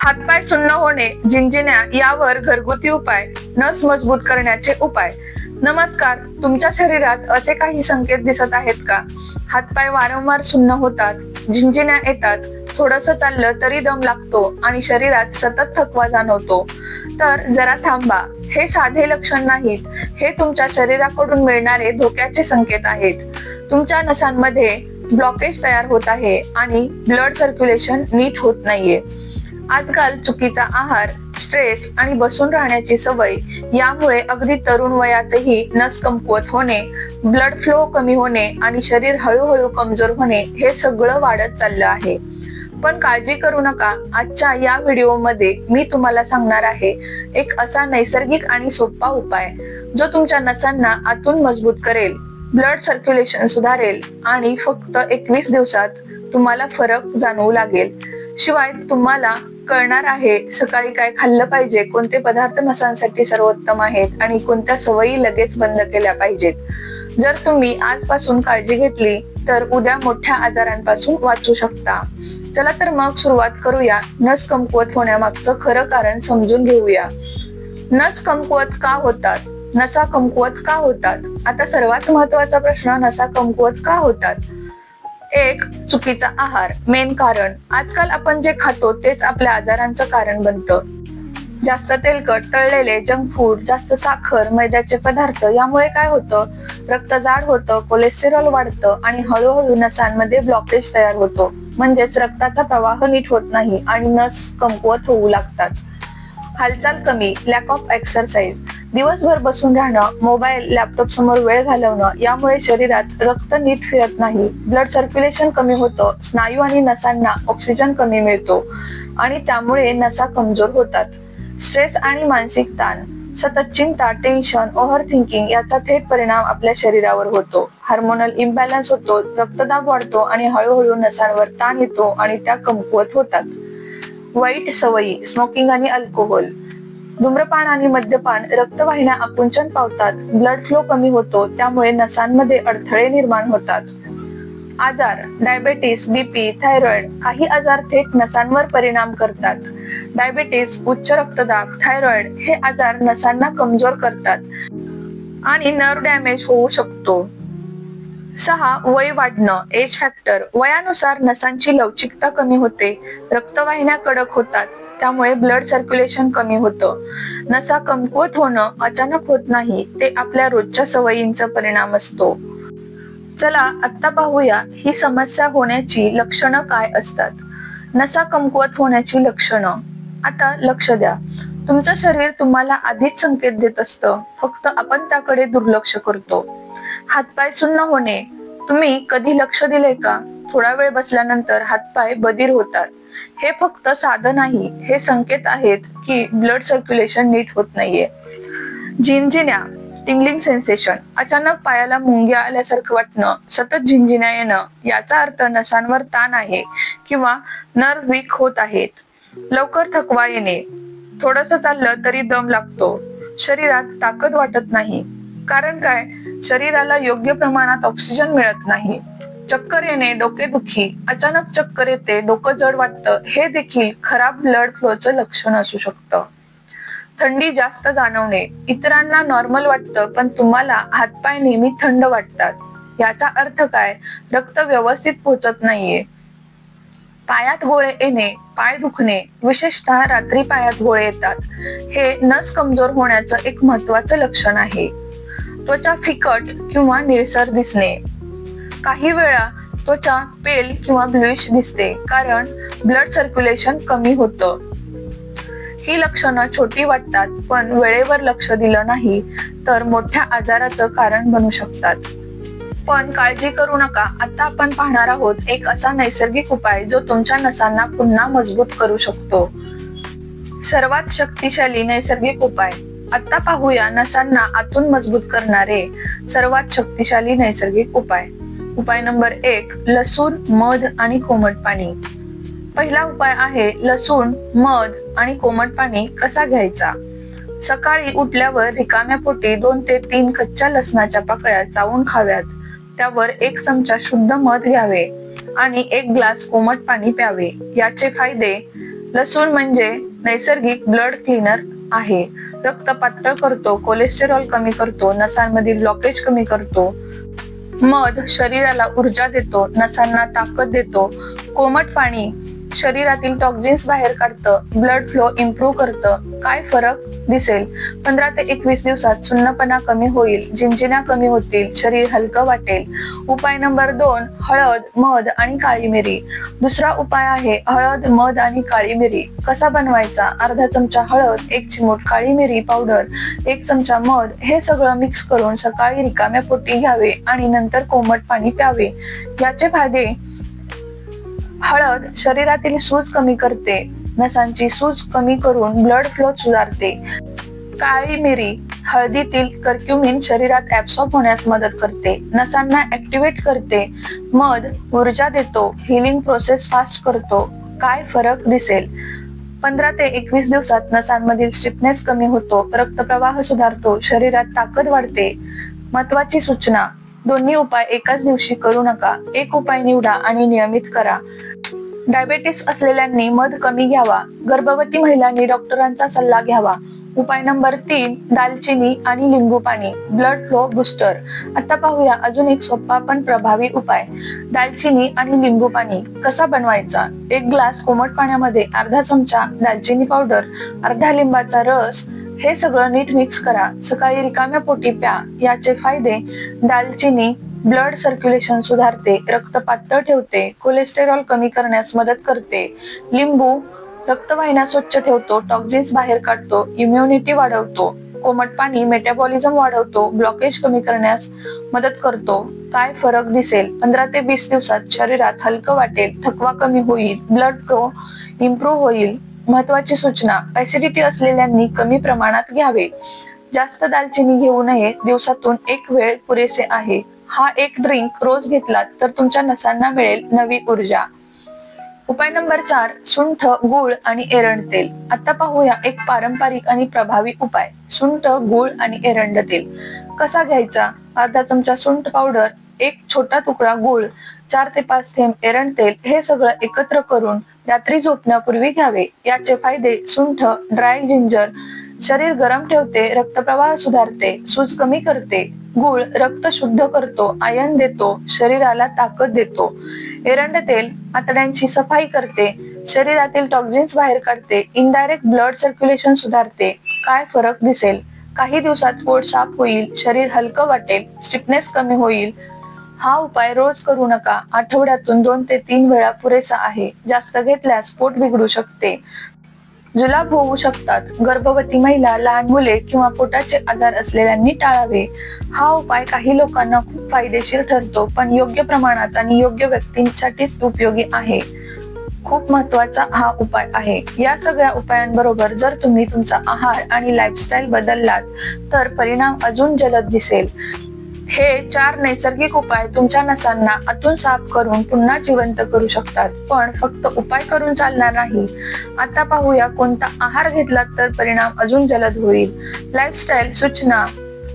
हातपाय सुन्न होणे, झिंझिण्या यावर घरगुती उपाय, नस मजबूत करण्याचे उपाय. नमस्कार. तुमच्या शरीरात असे काही संकेत दिसत आहेत का? हातपाय वारंवार सुन्न होतात, झिंझिण्या येतात, थोडंसं चाललं तरी दम लागतो आणि शरीरात सतत थकवा जाणवतो. तर जरा थांबा. हे साधे लक्षण नाहीत, हे तुमच्या शरीराकडून मिळणारे धोक्याचे संकेत आहेत. तुमच्या नसांमध्ये ब्लॉकेज तयार होत आहे आणि ब्लड सर्क्युलेशन नीट होत नाहीये. आजकाल चुकीचा आहार, स्ट्रेस आणि बसून राहण्याची सवय यामुळे अगदी तरुण वयातही नस कमकुवत होणे, ब्लड फ्लो कमी होणे आणि शरीर हळूहळू कमजोर होणे हे सगळं वाढत चाललं आहे. पण काळजी करू नका. आजच्या या व्हिडिओमध्ये मी तुम्हाला सांगणार आहे एक असा नैसर्गिक आणि सोपा उपाय जो तुमच्या नसांना आतून मजबूत करेल, ब्लड सर्क्युलेशन सुधारेल आणि फक्त 21 दिवसात तुम्हाला फरक जाणवू लागेल. शिवाय तुम्हाला कळणार आहे सकाळी काय खाल्लं पाहिजे, कोणते पदार्थ नसांसाठी सर्वोत्तम आहेत आणि कोणत्या सवयी लगेच बंद केल्या पाहिजेत. जर तुम्ही आजपासून काळजी घेतली तर उद्या मोठ्या आजारांपासून वाचू शकता. चला तर मग सुरुवात करूया. नस कमकुवत होण्यामागचं खरं कारण समजून घेऊया. नस कमकुवत का होतात? नसा कमकुवत का होतात? आता सर्वात महत्वाचा प्रश्न, नसा कमकुवत का होतात? एक, चुकीचा आहार. मेन कारण. आजकाल आपण जे खातो तेच आपल्या आजारांचं कारण बनतं. जास्त तेलकट, तळलेले, जंक फूड, जास्त साखर, मैद्याचे पदार्थ यामुळे काय होतं? रक्त जाड होतं, कोलेस्टेरॉल वाढतं आणि हळूहळू नसांमध्ये ब्लॉकेज तयार होतो. म्हणजेच रक्ताचा प्रवाह नीट होत नाही आणि नस कमकुवत होऊ लागतात. हालचाल कमी, लॅक ऑफ एक्सरसाइज. दिवसभर बसून राहणं, मोबाईल, लॅपटॉप समोर वेळ घालवणं यामुळे शरीरात रक्त नीट फिरत नाही, ब्लड सर्क्युलेशन कमी होतं, स्नायू आणि नसांना ऑक्सिजन कमी मिळतो आणि त्यामुळे नसा कमजोर होतात. स्ट्रेस आणि मानसिक ताण. सतत चिंता, टेन्शन, ओव्हर थिंकिंग याचा थेट परिणाम आपल्या शरीरावर होतो. हार्मोनल इम्बॅलन्स होतो, रक्तदाब वाढतो आणि हळूहळू नसांवर ताण येतो आणि त्या कमकुवत होतात. वाईट सवयी. स्मोकिंग आणि अल्कोहोल. धूम्रपान आणि मद्यपान रक्तवाहिन्या आकुंचन पावतात, ब्लड फ्लो कमी होतो, त्यामुळे नसांमध्ये अडथळे निर्माण होतात. आजार. Diabetes, BP, thyroid. काही आजार थेट नसांवर परिणाम करतात. डायबेटीस, उच्च रक्तदाब, थायरॉइड हे आजार नसांना कमजोर करतात आणि नर्व डॅमेज होऊ शकतो. 6. वय वाढणं. Age factor. वयानुसार नसांची लवचिकता कमी होते, रक्तवाहिन्या कडक होतात, त्यामुळे ब्लड सर्क्युलेशन कमी होतं. नसा कमकुवत होणं अचानक होत नाही, ते आपल्या रोजच्या सवयींचा परिणाम असतो. चला आता पाहूया ही समस्या होण्याची लक्षणं काय असतात. नसा कमकुवत होण्याची लक्षणं. आता लक्ष द्या. तुमचं शरीर तुम्हाला आधीच संकेत देत असतं, फक्त आपण त्याकडे दुर्लक्ष करतो. हातपाय सुन्न होणे. तुम्ही कधी लक्ष दिले का? थोडा वेळ बसल्यानंतर हातपाय बधीर होतात. हे फक्त साधं नाही, हे संकेत आहेत की ब्लड सर्क्युलेशन नीट होत नाहीये. झिंझिण्या. Tingling sensation. अचानक पायाला मुंग्या आल्यासारखं वाटणं, सतत झिंझिण्या येणं याचा अर्थ नसांवर ताण आहे किंवा नर्व वीक होत आहेत. लवकर थकवा येणे. थोडंसं चाललं तरी दम लागतो, शरीरात ताकद वाटत नाही. कारण काय? शरीराला योग्य प्रमाणात ऑक्सिजन मिळत नाही. चक्कर येणे, डोकेदुखी. अचानक चक्कर येते, डोकं जड वाटतं, हे देखील खराब ब्लड फ्लोचं लक्षण असू शकतं. थंडी जास्त जाणवणे. इतरांना नॉर्मल वाटतं पण तुम्हाला हातपाय नेहमी थंड वाटतात. याचा अर्थ काय? रक्त व्यवस्थित पोहोचत नाहीये. पायात गोळे येणे, पाय दुखणे, विशेषतः रात्री पायात गोळे येतात. हे नस कमजोर होण्याचं एक महत्वाचं लक्षण आहे. त्वचा फिकट किंवा निळसर दिसणे. काही वेळा त्वचा पेल किंवा ब्लूइश दिसते, कारण ब्लड सर्क्युलेशन कमी होतं. ही लक्षणं छोटी वाटतात, पण वेळेवर लक्ष दिलं नाही तर मोठ्या आजाराचं कारण बनू शकतात. पण काळजी करू नका. आता आपण पाहणार आहोत एक असा नैसर्गिक उपाय जो तुमच्या नसांना पुन्हा मजबूत करू शकतो. सर्वात शक्तिशाली नैसर्गिक उपाय. आता पाहूया नसांना आतून मजबूत करणारे सर्वात शक्तिशाली नैसर्गिक उपाय. उपाय नंबर 1. लसूण, मध आणि कोमट पाणी. पहिला उपाय आहे लसूण, मध आणि कोमट पाणी कसा घ्यायचा. सकाळी उठल्यावर रिकाम्या पोटी 2 ते 3 कच्च्या लसणाच्या पाकळ्या चावून खाव्यात. त्यावर 1 चमचा शुद्ध मध घ्यावे आणि 1 ग्लास कोमट पाणी प्यावे. याचे फायदे. लसूण म्हणजे नैसर्गिक ब्लड क्लीनर आहे. रक्त पातळ करतो, कोलेस्टेरॉल कमी करतो, नसांमधील ब्लॉकेज कमी करतो. मध शरीराला ऊर्जा देतो, नसांना ताकद देतो. कोमट पाणी शरीरातील टॉक्झिन्स बाहेर काढतं, ब्लड फ्लो इम्प्रूव्ह करतं. काय फरक दिसेल? 15 ते 21 दिवसात सुन्नपणा कमी होईल, झिंझिण्या कमी होतील, शरीर हलकं वाटेल. उपाय नंबर 2, हळद, मध आणि काळी मिरी. दुसरा उपाय आहे हळद, मध आणि काळी मिरी. कसा बनवायचा? अर्धा चमचा हळद, 1 चिमूट काळी मिरी पावडर, 1 चमचा मध हे सगळं मिक्स करून सकाळी रिकाम्या पोटी घ्यावे आणि नंतर कोमट पाणी प्यावे. याचे फायदे: हळद शरीरातील सूज कमी करते, नसांची सूज कमी करून ब्लड फ्लो सुधारते. काळी मिरी हळदीतील कर्क्युमिन शरीरात ऍब्सॉर्ब होण्यास मदत करते, नसांना ऍक्टिव्हेट करते. मध ऊर्जा देतो, हिलिंग प्रोसेस फास्ट करतो. काय फरक दिसेल? 15 ते 21 दिवसात नसांमधील स्टिफनेस कमी होतो, रक्तप्रवाह सुधारतो, शरीरात ताकद वाढते. महत्वाची सूचना: दोन्ही उपाय एकाच दिवशी करू नका. एक उपाय निवडा आणि नियमित करा. डायबेटिस असलेल्यांनी मध कमी घ्यावा. गर्भवती महिलांनी डॉक्टरांचा सल्ला घ्यावा. उपाय नंबर 3, दालचिनी आणि लिंबू पाणी, ब्लड फ्लो बूस्टर. आता पाहूया अजून एक सोपा पण प्रभावी उपाय. दालचिनी आणि लिंबू पाणी कसा बनवायचा? 1 ग्लास कोमट पाण्यामध्ये अर्धा चमचा दालचिनी पावडर, अर्धा लिंबाचा रस हे सगळं नीट मिक्स करा. सकाळी रिकाम्या पोटी प्या. याचे फायदे: दालचिनी ब्लड सर्क्युलेशन सुधारते, रक्त पातळ ठेवते, कोलेस्टेरॉल कमी करण्यास मदत करते. लिंबू रक्तवाहिन्या स्वच्छ ठेवतो, टॉक्झिन्स बाहेर काढतो, इम्युनिटी वाढवतो. कोमट पाणी मेटाबॉलिझम वाढवतो, ब्लॉकेज कमी करण्यास मदत करतो. काय फरक दिसेल? 15 ते 20 दिवसात शरीरात हलकं वाटेल, थकवा कमी होईल, ब्लड फ्लो इम्प्रूव्ह होईल. महत्वाची सूचना: ऍसिडिटी असलेल्यांनी कमी प्रमाणात घ्यावे. जास्त दालचिनी घेऊ नये, दिवसातून 1 वेळ पुरेसे आहे. हा एक ड्रिंक रोज घेतलात तर तुमच्या नसांना मिळेल नवी ऊर्जा. उपाय नंबर 4, सुंठ, गूळ आणि एरंड तेल. आता पाहूया एक पारंपरिक आणि प्रभावी उपाय. सुंठ, गूळ आणि एरंड तेल कसा घ्यायचा? अर्धा चमचा सुंठ पावडर, 1 छोटा तुकडा गूळ, 4 ते 5 थेंब एरंड तेल हे सगळं एकत्र करून रात्री झोपण्यापूर्वी घ्यावे. याचे फायदे: सुंठ ड्राय जिंजर शरीर गरम ठेवते, रक्तप्रवाह सुधारते, सूज कमी करते. गूळ रक्त शुद्ध करतो, आयर्न देतो, शरीराला ताकद देतो. एरंड तेल आतड्यांची सफाई करते, शरीरातील टॉक्झिन्स बाहेर काढते, इनडायरेक्ट ब्लड सर्क्युलेशन सुधारते. काय फरक दिसेल? काही दिवसात पोट साफ होईल, शरीर हलकं वाटेल, स्टिफनेस कमी होईल. हा उपाय रोज करू नका. आठवड्यातून 2 ते 3 वेळा पुरेसा आहे. जास्त घेतल्यास पोट बिघडू शकते, जुलाब होऊ शकतात. गर्भवती महिला, लहान मुले किंवा पोटाचे आजार असलेल्यांनी टाळावे. हा उपाय काही लोकांना खूप फायदेशीर ठरतो, पण योग्य प्रमाणात आणि योग्य व्यक्तींसाठीच उपयोगी आहे. खूप महत्वाचा हा उपाय आहे. या सगळ्या उपायांबरोबर जर तुम्ही तुमचा आहार आणि लाईफस्टाईल बदललात तर परिणाम अजून जलद दिसेल. हे 4 नैसर्गिक उपाय तुमच्या नसांना आतून साफ करून पुन्हा जिवंत करू शकतात. पण फक्त उपाय करून चालणार नाही. आता पाहूया कोणता आहार घेतला तर परिणाम अजून जलद होईल. लाईफस्टाईल सूचना: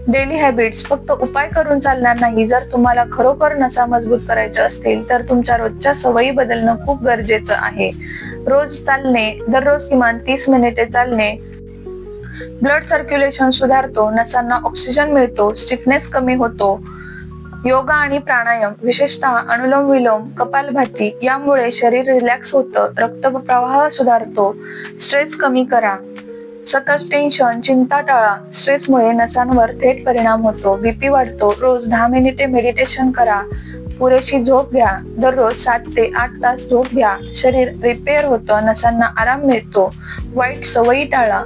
डेली हॅबिट्स फक्त उपाय करून चालणार नाही. जर तुम्हाला खरोखर नसा मजबूत करायच्या असतील तर तुमच्या रोजच्या सवयी बदलणं खूप गरजेचं आहे. रोज चालणे, दररोज किमान 30 मिनिटे चालणे ब्लड सर्क्युलेशन सुधारतो, नसांना ऑक्सिजन मिळतो, स्टिफनेस कमी होतो. योगा आणि प्राणायाम, विशेषतः अनुलोम विलोम, कपालभाती यामुळे शरीर रिलॅक्स होतं, रक्तप्रवाह सुधारतो. स्ट्रेस कमी करा. सतत टेन्शन, चिंता टाळा. स्ट्रेसमुळे नसांवर थेट परिणाम होतो, बीपी वाढतो. रोज 10 मिनिटे मेडिटेशन करा. पुरेशी झोप घ्या. दररोज 7 ते 8 तास झोप घ्या. शरीर रिपेअर होतं, नसांना आराम मिळतो. वाईट सवयी टाळा.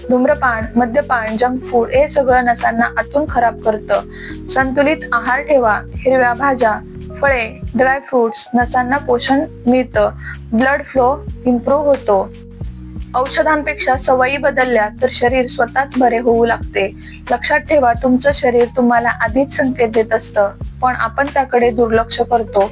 धूम्रपान, मद्यपान, जंक फूड हे सगळं नसांना आतून खराब करतं. संतुलित आहार ठेवा. हिरव्या भाज्या, फळे, ड्राय फ्रुट्स नसांना पोषण मिळतं, ब्लड फ्लो इम्प्रूव्ह होतो. औषधांपेक्षा सवयी बदलल्या तर शरीर स्वतःच बरे होऊ लागते. लक्षात ठेवा, तुमचं शरीर तुम्हाला आधीच संकेत देत असतं, पण आपण त्याकडे दुर्लक्ष करतो.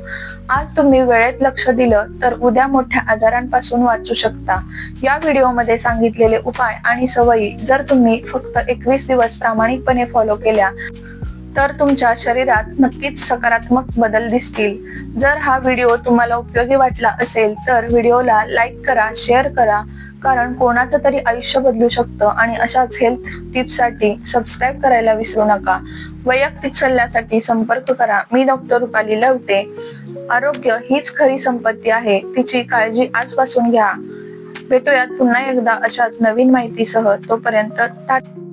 आज तुम्ही वेळेत लक्ष दिलं तर उद्या मोठ्या आजारांपासून वाचू शकता. या व्हिडिओमध्ये सांगितलेले उपाय आणि सवयी जर तुम्ही फक्त 21 दिवस प्रामाणिकपणे फॉलो केल्या तर तुमच्या शरीरात नक्कीच सकारात्मक बदल दिसतील. जर हा व्हिडिओ तुम्हाला उपयोगी वाटला असेल तर व्हिडिओला लाईक करा, शेअर करा, कारण कोणाचं तरी आयुष्य बदलू शकतं. आणि अशाच हेल्थ टिप्ससाठी सबस्क्राईब करायला विसरू नका. वैयक्तिक सल्ल्यासाठी संपर्क करा. मी डॉक्टर रुपाली लवटे. आरोग्य हीच खरी संपत्ती आहे, तिची काळजी आजपासून घ्या. भेटूयात पुन्हा एकदा अशाच नवीन माहितीसह. तोपर्यंत टाटा.